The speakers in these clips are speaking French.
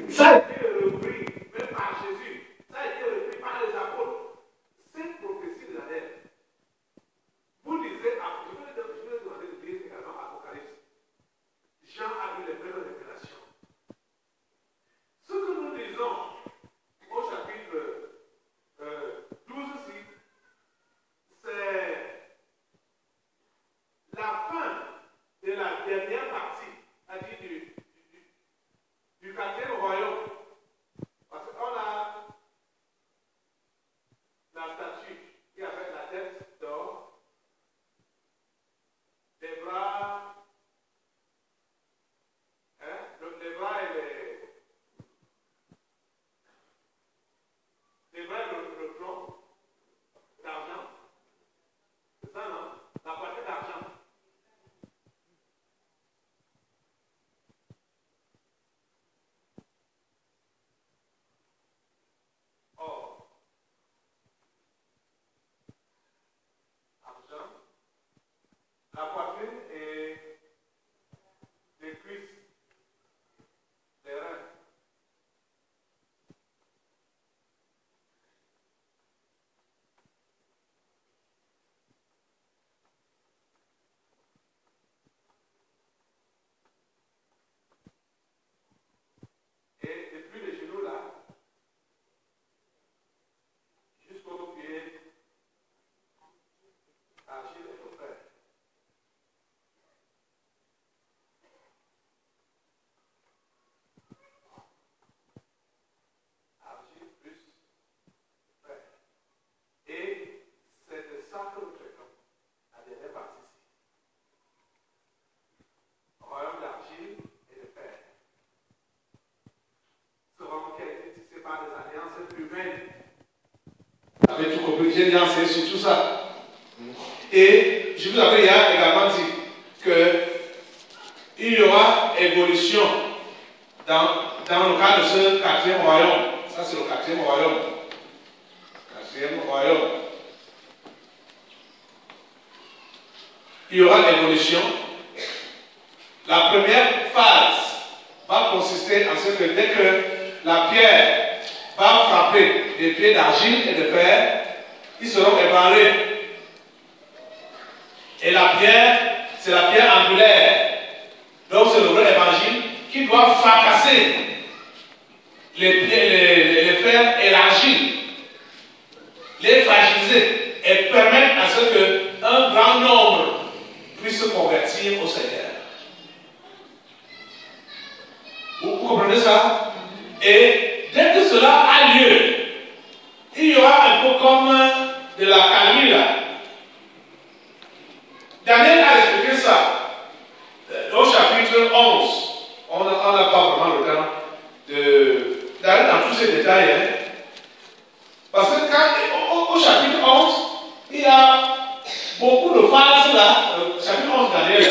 Ça a été repris même par Jésus, ça a été repris par les apôtres. Cette prophétie de Daniel, vous lisez, je vais demander de lire également Apocalypse. Jean a eu les mêmes révélations. Ce que nous lisons au chapitre 12 aussi, c'est la fin de la dernière partie, c'est-à-dire du quatrième royaume. Parce qu'on a la statue qui avait la tête d'or, les bras, les bras et le tronc d'argent. C'est ça, non? La poitrine d'argent. Or, argent, la poitrine et les cuisses, les reins. Et depuis les genoux là, jusqu'au pied, argile et le fer. Argile plus fer. Et c'est de ça que nous traitons, la dernière partie ici. Royaume d'argile et de fer. Ce royaume qui a été tissé par des alliances humaines. Vous avez tout compris, j'ai bien enseigné sur tout ça. Et je vous avais hier également dit qu'il y aura évolution dans le cadre de ce quatrième royaume. Ça, c'est le quatrième royaume. Quatrième royaume. Il y aura évolution. La première phase va consister en ce que dès que la pierre va frapper des pieds d'argile et de fer, ils seront ébranlés. Et la pierre, c'est la pierre angulaire. Donc c'est le vrai évangile qui doit fracasser les fers et l'argile, les fragiliser et permettre à ce qu'un grand nombre puisse se convertir au Seigneur. Vous comprenez ça? Et dès que cela a lieu, il y aura un peu comme de la calmie là. Daniel a expliqué ça au chapitre 11. On n'a pas vraiment le temps d'aller dans tous ces détails. Hein. Parce que au chapitre 11, il y a beaucoup de phases là, chapitre 11 Daniel, hein.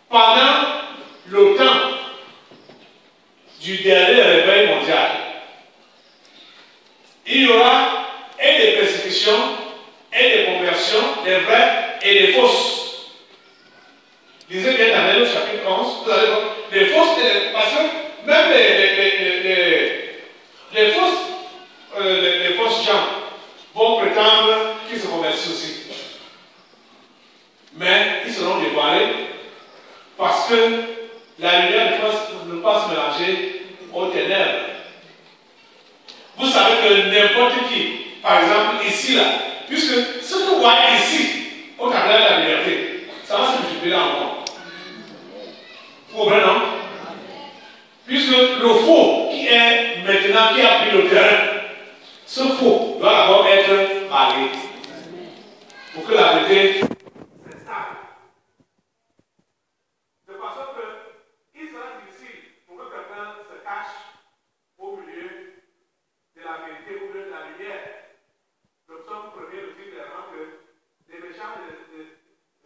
Pendant le temps du dernier réveil mondial, il y aura et des persécutions, et des conversions, des vraies et des fausses. Lisez bien Daniel au chapitre 11, vous allez voir, les fausses, parce que même les fausses gens vont prétendre qu'ils se convertissent aussi. Mais ils seront dévoilés parce que la lumière ne peut pas se mélanger aux ténèbres. Vous savez que n'importe qui, par exemple ici là, puisque ce que vous voyez ici, au travers de la liberté, ça va se multiplier en moi. Vous comprenez, non? Puisque le faux qui est maintenant, qui a pris le terrain, ce faux doit d'abord être marié. Pour que la vérité s'installe. De façon qu'il sera difficile pour que quelqu'un se cache au milieu de la vérité, au milieu de la lumière. Le psaume premier nous dit clairement que les méchants ne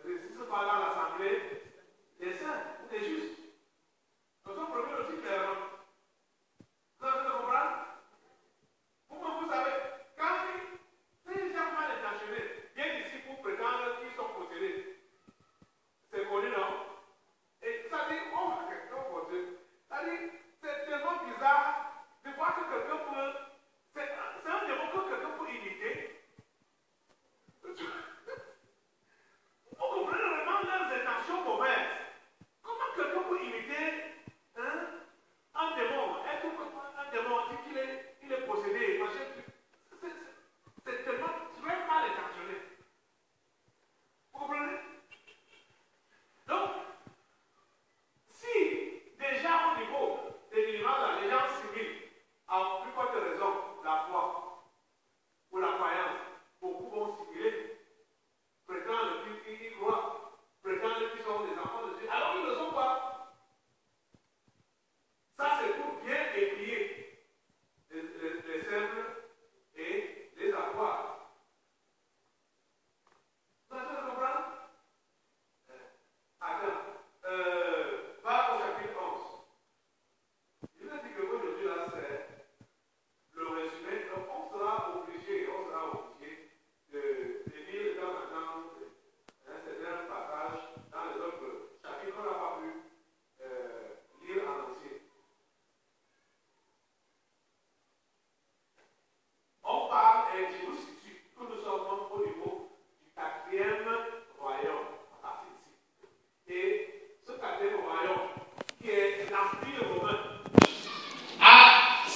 résistent pas dans l'assemblée des saints ou des justes. Le psaume premier nous dit clairement. Vous avez de comprendre? Vous savez, quand ces gens mal intentionnés viennent ici pour prétendre qu'ils sont possédés,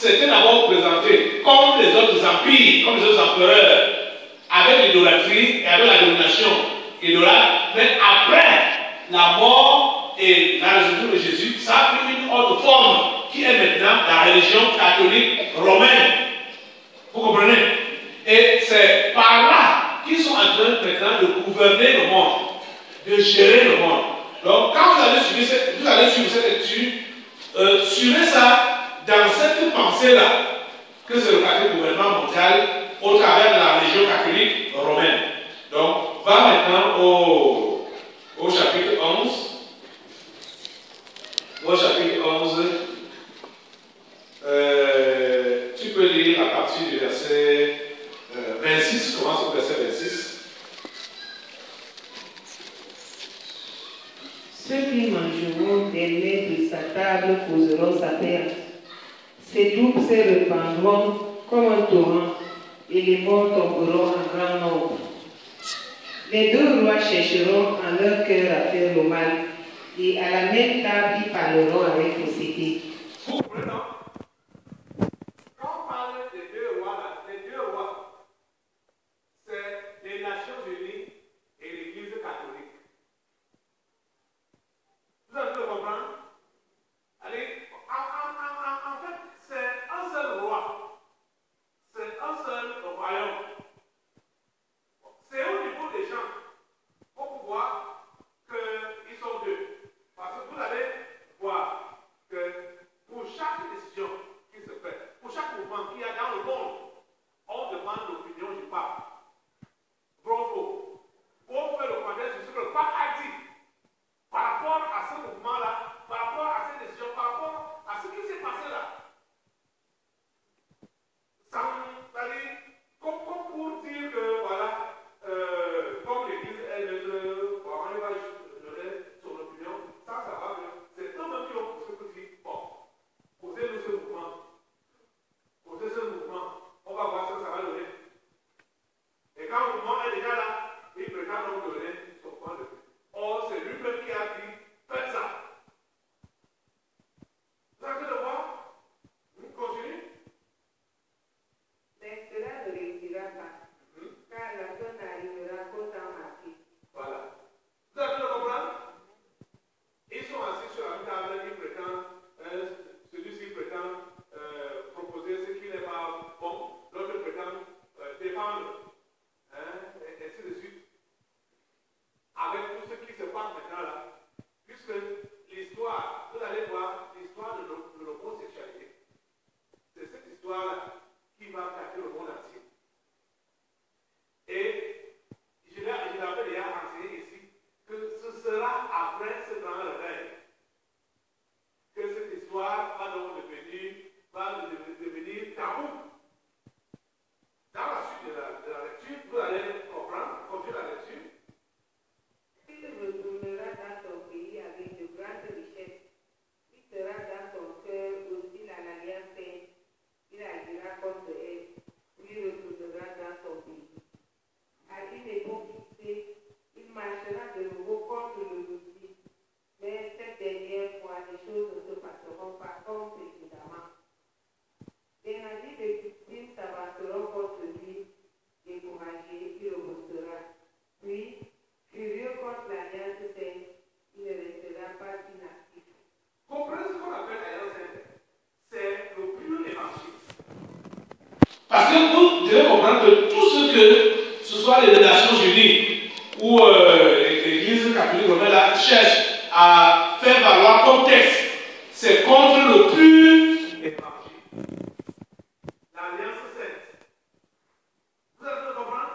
c'était d'abord présenté comme les autres empires, comme les autres empereurs, avec l'idolâtrie et avec la domination idolâtre, mais après la mort et la résurrection de Jésus, ça a pris une autre forme qui est maintenant la religion catholique romaine. Vous comprenez? Et c'est par là qu'ils sont en train maintenant de gouverner le monde, de gérer le monde. Donc, quand vous allez suivre cette étude, suivez ça dans cette pensée-là, que c'est le quartier gouvernement mondial au travers de la religion catholique romaine. Donc, va maintenant au chapitre 11. Au chapitre 11, tu peux lire à partir du verset 26, commence au verset 26. Ceux qui mangeront des mets de sa table causeront sa perte. Ses troupes se répandront comme un torrent, et les morts tomberont en grand nombre. Les deux rois chercheront en leur cœur à faire le mal, et à la même table ils parleront avec fausseté. Vous comprenez, non? Quand on parle des deux rois, là, les deux rois, c'est les Nations Unies et l'Église catholique. Vous avez pu le comprendre? Allez, en fait, c'est un seul roi. C'est un seul royaume. C'est au niveau des gens pour pouvoir qu'ils sont deux. Parce que vous allez voir que pour chaque décision qui se fait, pour chaque mouvement qu'il y a dans le monde, on demande l'opinion du pape. Bravo. Pour faire le commentaire sur ce que le pape a dit par rapport à ce mouvement-là, par rapport à ces décisions, par rapport à ce qui s'est passé là. Sans aller, comme pour dire que voilà, comme l'Église elle on va donner son opinion, sans savoir que c'est eux-mêmes qui ont poussé pour dire bon, posez-nous ce mouvement, on va voir ce que ça va donner. Et quand le mouvement est déjà là, il prétend donc donner son point de vue. Or, c'est lui-même qui a dit faites ça. Vous avez le voir? Vous continuez? Mais cela ne réussira pas, car la fin n'arrivera qu'au temps marqué. Voilà. Vous avez le comprendre? Ils sont assis sur la table qui prétend, celui-ci prétend proposer ce qui n'est pas bon, l'autre prétend défendre, et ainsi de suite. Avec tout ce qui se passe maintenant là, puisque l'histoire, vous allez voir l'histoire de l'homosexualité. C'est cette histoire-là qui va attaquer le monde entier. Et je l'avais déjà enseigné ici que ce sera après ce grand réveil que cette histoire va donc devenir tabou. Dans la suite de la lecture, vous allez comprendre, continuer la lecture. Il retournera dans son pays avec de grandes richesses. Il sera dans son cœur aussi l'alliance sainte. Il agira contre elle. Il retournera dans son pays. À une époque fixée, il marchera de nouveau contre le Russie. Mais cette dernière fois, les choses ne se passeront pas comme précédemment. Les navires de victimes s'avanceront contre lui. Découragé, il repoussera. Puis, furieux contre l'alliance sainte, il ne restera pas inactif. Comprenez ce qu'on appelle l'alliance sainte? C'est le pur évangile. Parce que vous devez comprendre que tout ce que ce soit les Nations Unies ou l'Église catholique romaine là, cherche à faire valoir comme texte, c'est contre le pur évangile. L'alliance sainte. Vous avez pu comprendre?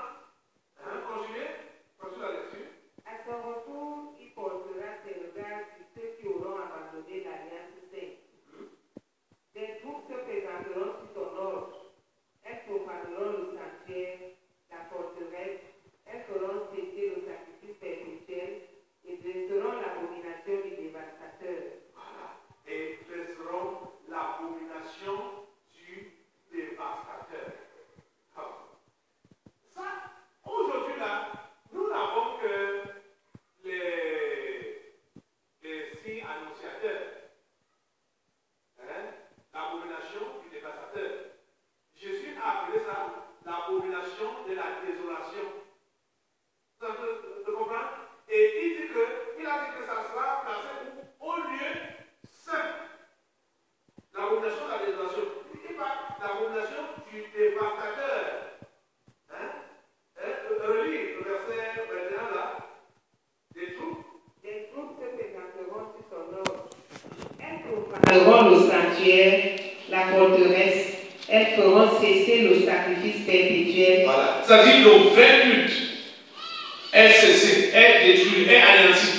Continuez la lecture. À son retour, il portera ses regards sur ceux qui auront abandonné l'alliance sainte. Les troupes se présenteront sous son ordre. Elles profaneront le sanctuaire, la forteresse, elles feront cesser le sacrifice perpétuel et dresseront l'abomination du dévastateur. Voilà. Et dresseront sanctuaire, la forteresse, elles feront cesser le sacrifice perpétuel. Voilà. C'est-à-dire que le vrai culte est cessé, est détruit, est anéanti.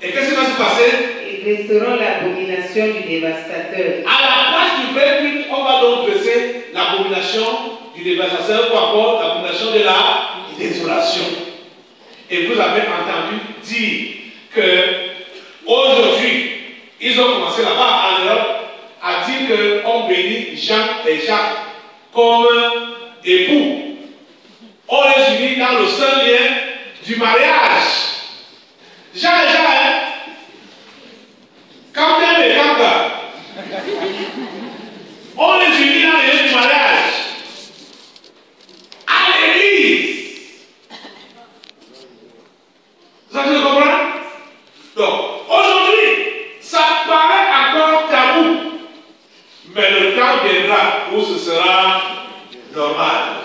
Et qu'est-ce qui va se passer? Ils dresseront l'abomination du dévastateur. À la place du vrai culte, on va donc dresser l'abomination du dévastateur ou encore l'abomination de la désolation. Et vous avez entendu dire que aujourd'hui, ils ont commencé là-bas en Europe à dire qu'on bénit Jean et Jacques comme époux. On les unit dans le seul lien du mariage. Jean et Jacques, hein? Quand même et quand on les unit dans le lien du mariage. À l'église. Vous avez compris? Donc, aujourd'hui, ça paraît encore tabou. Mais le temps viendra où ce sera normal.